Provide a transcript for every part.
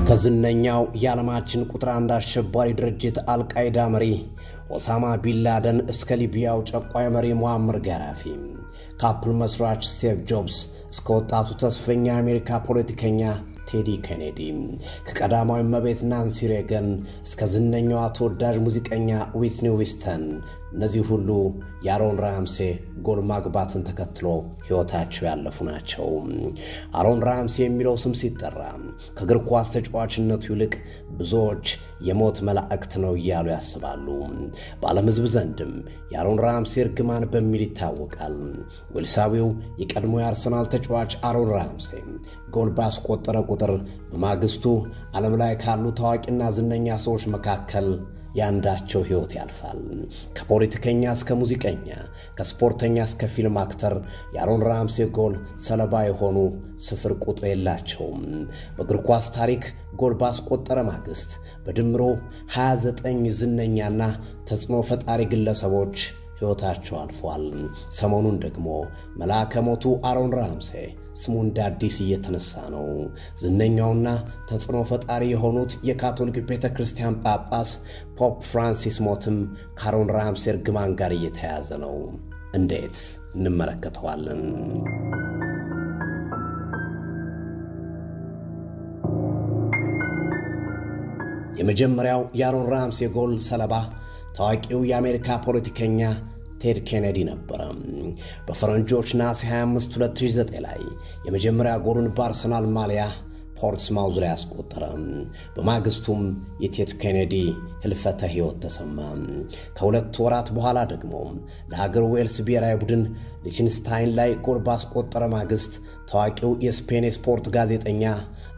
ከዝነኛው የዓለማችን ቁጥር አንድ አሸባሪ ድርጅት አልቃይዳ መሪ ኦሳማ ቢንላደን እስከ ሊቢያው ጨቋይ መሪ ሙአመር ጋዳፊ ከአፕል መስራች ስቲቭ ጆብስ እስከ ወጣቱ ተስፈኛ አሜሪካ ፖለቲከኛ ቴዲ ኬኔዲ ከቀዳማዊ እመቤት ናንሲ ሬገን እስከ ዝነኛው ተወዳጅ ሙዚቀኛ ዊትኒ ሂውስተን እነዚህ ሁሉ የአሮን ራምሴ ጎል ማግባትን ተከትሎ ህይወታቸው ያለፉ ናቸው። አሮን ራምሴ የሚለው ስም ሲጠራ ከእግር ኳስ ተጫዋችነቱ ይልቅ ብዙዎች የሞት መላእክት ነው እያሉ ያስባሉ። በዓለም ሕዝብ ዘንድም የአሮን ራምሴ እርግማን በሚል ይታወቃል። ዌልሳዊው የቀድሞ የአርሰናል ተጫዋች አሮን ራምሴ ጎል ባስቆጠረ ቁጥር በማግስቱ ዓለም ላይ ካሉ ታዋቂና ዝነኛ ሰዎች መካከል ያንዳቸው ህይወት ያልፋል። ከፖለቲከኛ እስከ ሙዚቀኛ ከስፖርተኛ እስከ ፊልም አክተር የአሮን ራምሴ ጎል ሰለባ የሆኑ ስፍር ቁጥር የላቸውም። በእግር ኳስ ታሪክ ጎል ባስቆጠረ ማግስት በድምሮ 29 ዝነኛና ተጽዕኖ ፈጣሪ ግለሰቦች ህይወታቸው አልፏል። ሰሞኑን ደግሞ መልአከ ሞቱ አሮን ራምሴ ስሙ እንደ አዲስ እየተነሳ ነው። ዝነኛውና ተጽዕኖ ፈጣሪ የሆኑት የካቶሊክ ቤተክርስቲያን ጳጳስ ፖፕ ፍራንሲስ ሞትም ከአሮን ራምሴ እርግማን ጋር እየተያያዘ ነው። እንዴት እንመለከተዋለን? የመጀመሪያው የአሮን ራምሴ ጎል ሰለባ ታዋቂው የአሜሪካ ፖለቲከኛ ቴድ ኬኔዲ ነበር። በፈረንጆች ናስ 25 2009 ላይ የመጀመሪያ ጎሉን በአርሰናል ማሊያ ፖርትስማውዝ ላይ አስቆጠረ። በማግስቱም የቴድ ኬኔዲ ህልፈተ ህይወት ተሰማ። ከሁለት ወራት በኋላ ደግሞ ለሀገር ዌልስ ብሔራዊ ቡድን ሊችንስታይን ላይ ጎል ባስቆጠረ ማግስት ታዋቂው የስፔን ስፖርት ጋዜጠኛ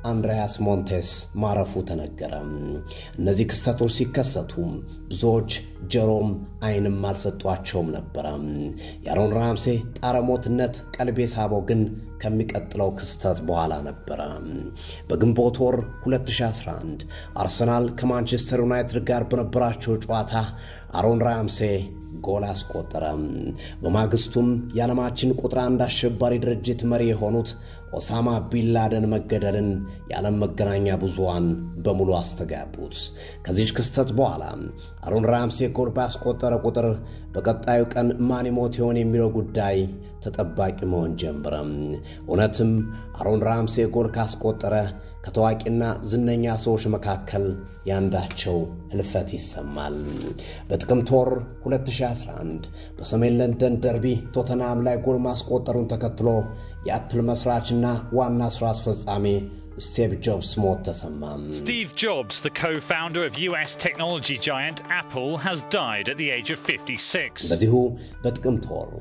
አንድሪያስ ሞንቴስ ማረፉ ተነገረ። እነዚህ ክስተቶች ሲከሰቱ ብዙዎች ጀሮም አይንም አልሰጧቸውም ነበር። የአሮን ራምሴ ጣረሞትነት ቀልቤ ሳበው ግን ከሚቀጥለው ክስተት በኋላ ነበር። በግንቦት ወር 2011 አርሰናል ከማንቸስተር ዩናይትድ ጋር በነበራቸው ጨዋታ አሮን ራምሴ ጎል አስቆጠረ። በማግስቱም የዓለማችን ቁጥር አንድ አሸባሪ ድርጅት መሪ የሆኑት ኦሳማ ቢንላደን መገደልን የዓለም መገናኛ ብዙሃን በሙሉ አስተጋቡት። ከዚህ ክስተት በኋላ አሮን ራምሴ ጎል ባስቆጠረ ቁጥር በቀጣዩ ቀን ማን ይሞት ይሆን የሚለው ጉዳይ ተጠባቂ መሆን ጀመረ። እውነትም አሮን ራምሴ ጎል ካስቆጠረ ከታዋቂና ዝነኛ ሰዎች መካከል ያንዳቸው ህልፈት ይሰማል። በጥቅምት ወር 2011 በሰሜን ለንደን ደርቢ ቶተንሃም ላይ ጎል ማስቆጠሩን ተከትሎ የአፕል መስራችና ዋና ስራ አስፈጻሚ Steve Jobs ሞት ተሰማ። Steve Jobs, the co-founder of US technology giant Apple, has died at the age of 56. በዚሁ በጥቅምት ወር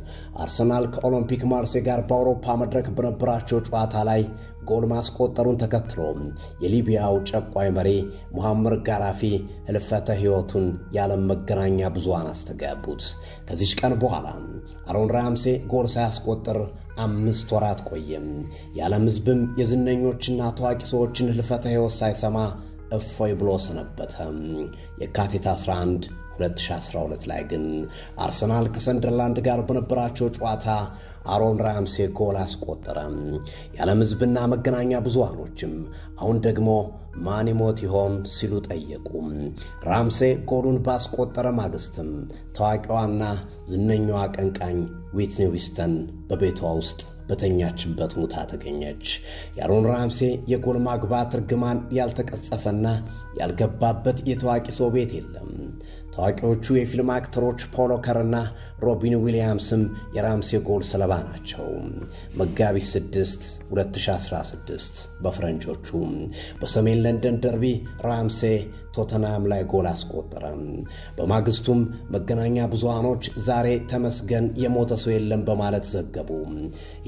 አርሰናል ከኦሎምፒክ ማርሴይ ጋር በአውሮፓ መድረክ በነበራቸው ጨዋታ ላይ ጎል ማስቆጠሩን ተከትሎ የሊቢያው ጨቋይ መሪ ሙአመር ጋዳፊ ህልፈተ ህይወቱን የዓለም መገናኛ ብዙሃን አስተጋቡት። ከዚህ ቀን በኋላ አሮን ራምሴ ጎል ሳያስቆጥር 5 ወራት ቆየም። የዓለም ህዝብም የዝነኞችና ታዋቂ ሰዎችን ህልፈተ ህይወት ሳይሰማ እፎይ ብሎ ሰነበተ። የካቲት 11 2012 ላይ ግን አርሰናል ከሰንደርላንድ ጋር በነበራቸው ጨዋታ አሮን ራምሴ ጎል አስቆጠረ። የዓለም ህዝብና መገናኛ ብዙሃኖችም አሁን ደግሞ ማን ይሞት ይሆን ሲሉ ጠየቁ። ራምሴ ጎሉን ባስቆጠረ ማግስትም ታዋቂዋና ዝነኛዋ አቀንቃኝ ዊትኒ ሂውስተን በቤቷ ውስጥ በተኛችበት ሙታ ተገኘች። የአሮን ራምሴ የጎል ማግባት እርግማን ያልተቀጸፈና ያልገባበት የታዋቂ ሰው ቤት የለም። ታዋቂዎቹ የፊልም አክተሮች ፖል ወከርና ሮቢን ዊሊያምስም የራምሴ ጎል ሰለባ ናቸው። መጋቢት 6 2016 በፍረንጆቹ በሰሜን ለንደን ደርቢ ራምሴ ቶተንሃም ላይ ጎል አስቆጠረ። በማግስቱም መገናኛ ብዙሃኖች ዛሬ ተመስገን የሞተ ሰው የለም በማለት ዘገቡ።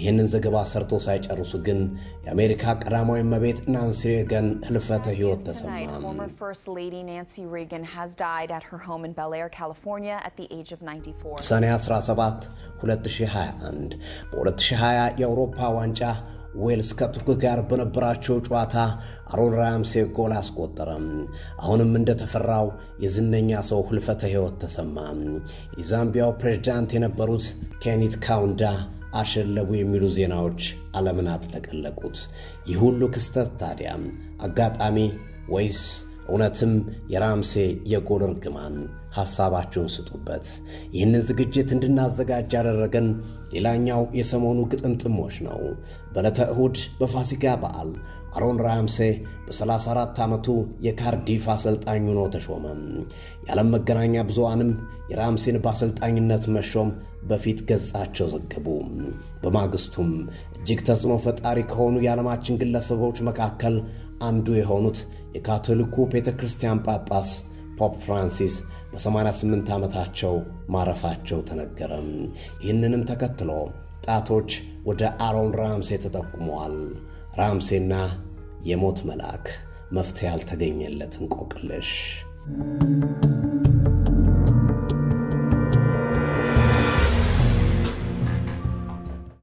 ይህንን ዘገባ ሰርቶ ሳይጨርሱ ግን የአሜሪካ ቀዳማዊ እመቤት ናንሲ ሬገን ህልፈተ ህይወት ተሰማ። Former First Lady Nancy Reagan has died at her home in Bel Air, California at the age of 94. ሰኔ 17 2021 በ2020 የአውሮፓ ዋንጫ ዌልስ ከቱርክ ጋር በነበራቸው ጨዋታ አሮን ራምሴ ጎል አስቆጠረ። አሁንም እንደተፈራው የዝነኛ ሰው ህልፈተ ህይወት ተሰማ። የዛምቢያው ፕሬዝዳንት የነበሩት ኬኒት ካውንዳ አሸለቡ የሚሉ ዜናዎች ዓለምን አጥለቀለቁት። ይህ ሁሉ ክስተት ታዲያ አጋጣሚ ወይስ እውነትም የራምሴ የጎል እርግማን? ሐሳባችሁን ስጡበት። ይህንን ዝግጅት እንድናዘጋጅ ያደረገን ሌላኛው የሰሞኑ ግጥምጥሞች ነው። በዕለተ እሁድ በፋሲካ በዓል አሮን ራምሴ በ34 ዓመቱ የካርዲፍ አሰልጣኝ ሆኖ ተሾመ። የዓለም መገናኛ ብዙሃንም የራምሴን በአሰልጣኝነት መሾም በፊት ገጻቸው ዘገቡ። በማግስቱም እጅግ ተጽዕኖ ፈጣሪ ከሆኑ የዓለማችን ግለሰቦች መካከል አንዱ የሆኑት የካቶሊኩ ቤተክርስቲያን ጳጳስ ፖፕ ፍራንሲስ በ88 ዓመታቸው ማረፋቸው ተነገረ። ይህንንም ተከትሎ ጣቶች ወደ አሮን ራምሴ ተጠቁመዋል። ራምሴና የሞት መልአክ መፍትሄ ያልተገኘለት እንቆቅልሽ።